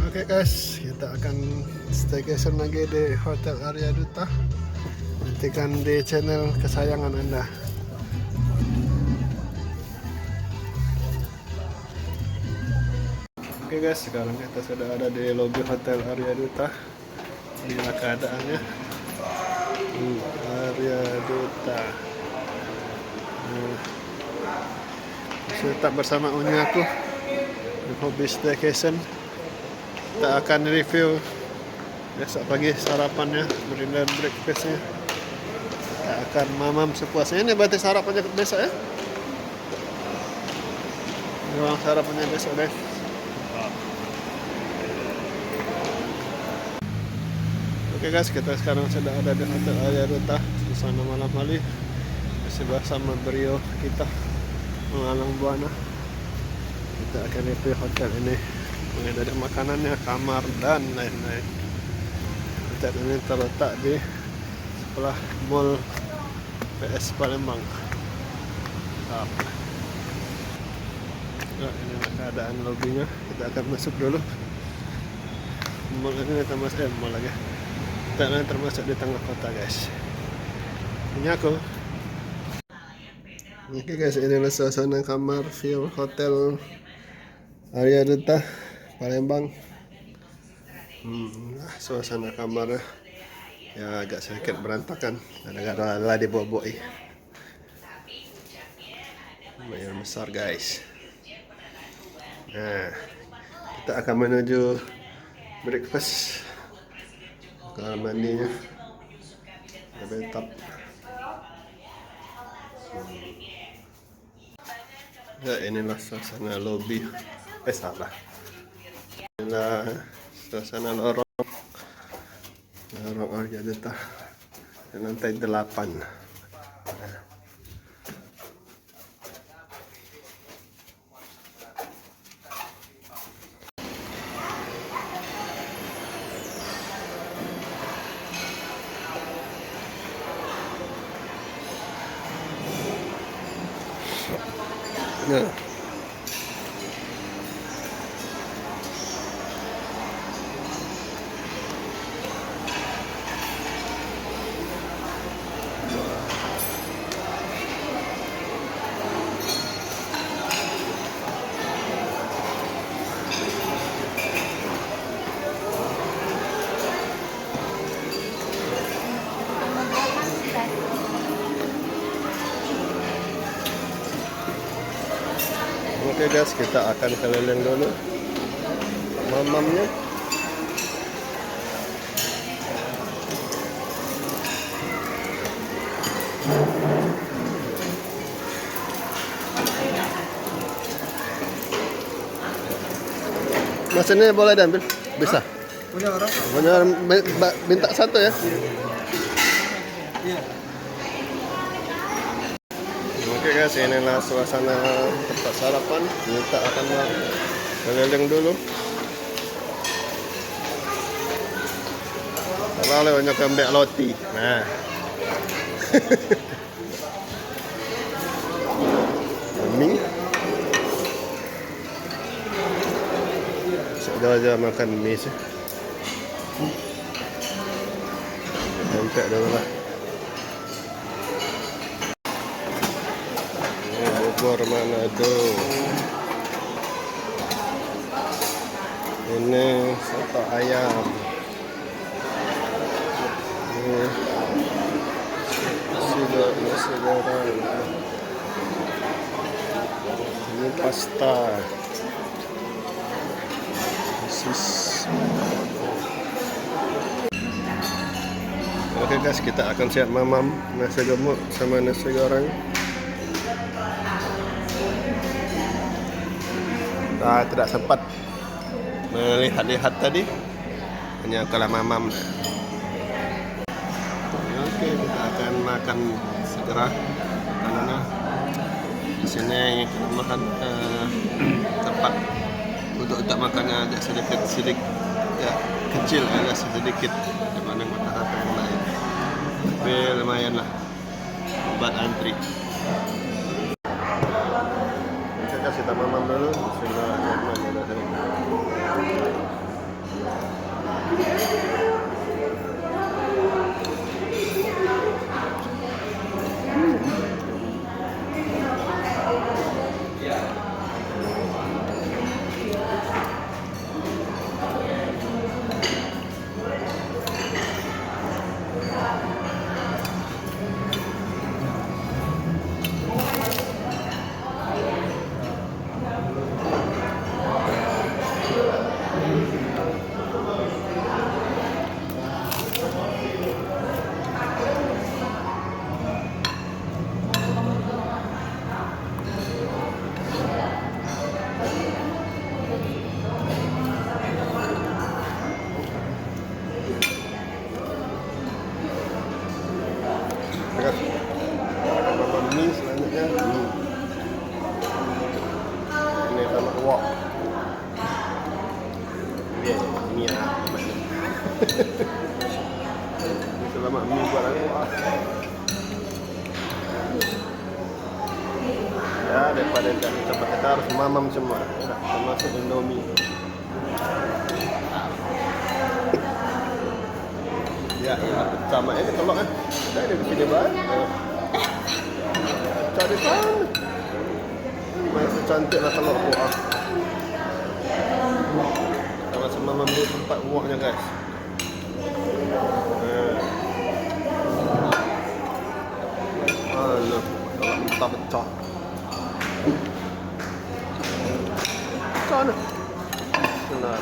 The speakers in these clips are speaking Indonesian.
Oke guys, kita akan staycation lagi di Hotel Arya Duta. Nantikan di channel kesayangan Anda. Oke guys, sekarang kita sudah ada di lobi Hotel Arya Duta. Inilah keadaannya. Arya Duta. Saya tetap bersama Unyaku di Hobi Staycation. Kita akan review besok pagi sarapannya, merinder breakfastnya. Kita akan mamam sepuasnya. Ini berarti sarapannya besok ya? Ruang sarapannya besok guys. Oke guys, kita sekarang sudah ada di Hotel Arya Duta. Suasana malam hari masih bersama beliau kita Mengalang Buana. Kita akan review hotel ini, mulai dari makanannya, kamar dan lain-lain. Hotel ini terletak di sebelah Mall PS Palembang. Nah, ini keadaan lobinya. Kita akan masuk dulu. Mall ini termasuk mall lagi. Hotel ini termasuk di tengah kota guys. Ini aku. Oke guys, inilah suasana kamar view Hotel Arya Duta Palembang. Suasana kamarnya ya agak sedikit berantakan, gara-gara lah diboboi. Lumayan besar guys. Nah, kita akan menuju breakfast. Kamar mandinya bathtub. Ya, inilah suasana lobby. Salah. Inilah suasana lorong Arya Duta di lantai 8. Nah, oke guys, kita akan keliling dulu mamamnya. Mas, ini boleh diambil? Bisa? Punya orang? Punya orang, minta satu ya? Iya. Oke guys, inilah suasana tempat sarapan. Kita akan keliling dulu. Kalau banyak kembek roti. Nah. Mie. Jauh-jauh makan mie sih. Kembek dulu lah. Bogor Manado. Ini soto ayam. Ini nasi goreng. Ini pasta. Oke guys, kita akan siap mamam nasi gemuk sama nasi goreng. Tidak sempat melihat-lihat tadi, hanya kalau mamam. Oke, kita akan makan segera makanannya. Di sini kita makan tempat untuk makannya agak sedikit ya, kecil, agak sedikit dibanding hotel-hotel yang lain, tapi lumayan lah buat antri. Kita mamam dulu. Bismillahirrahmanirrahim. Yeah, mie banyak. Selama mie buat aku. Ya, daripada kita harus mamam semua. Ya, termasuk Indomie. Ya, sama ini telur kan. Kita ada di sini banget. Cari sana. Masih cantik lah telur buah. Kita masih mamam di tempat buahnya guys. Look, kalau pecah-pecah. Sana. Benar.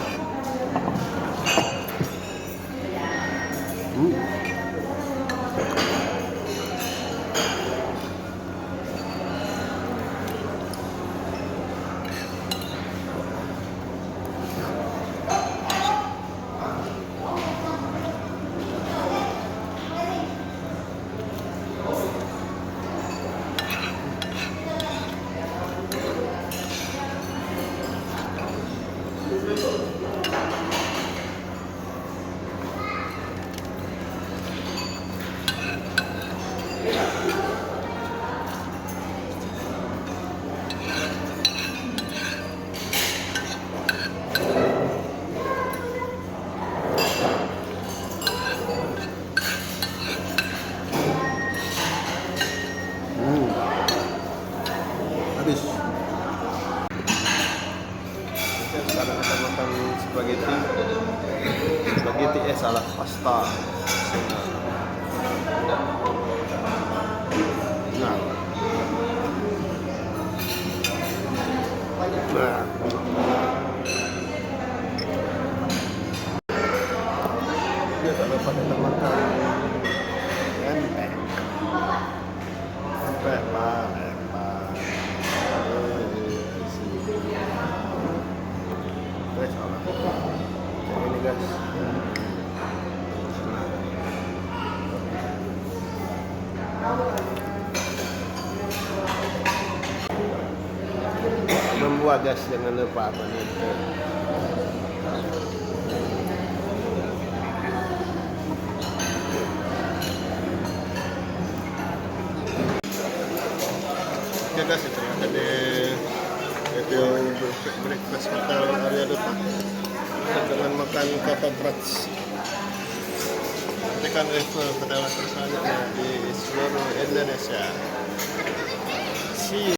Habis. Sekarang kita makan spaghetti salah, pasta. Nah. Dia tak dapat kita makan empek. Empek pak. Guys, ini guys. Membuat guys, jangan lupa apa nih. Oke guys, itu tadi itu breakfast hotel Arya Duta dengan makan ketoprak. Nantikan review hotel selanjutnya di seluruh Indonesia. See you.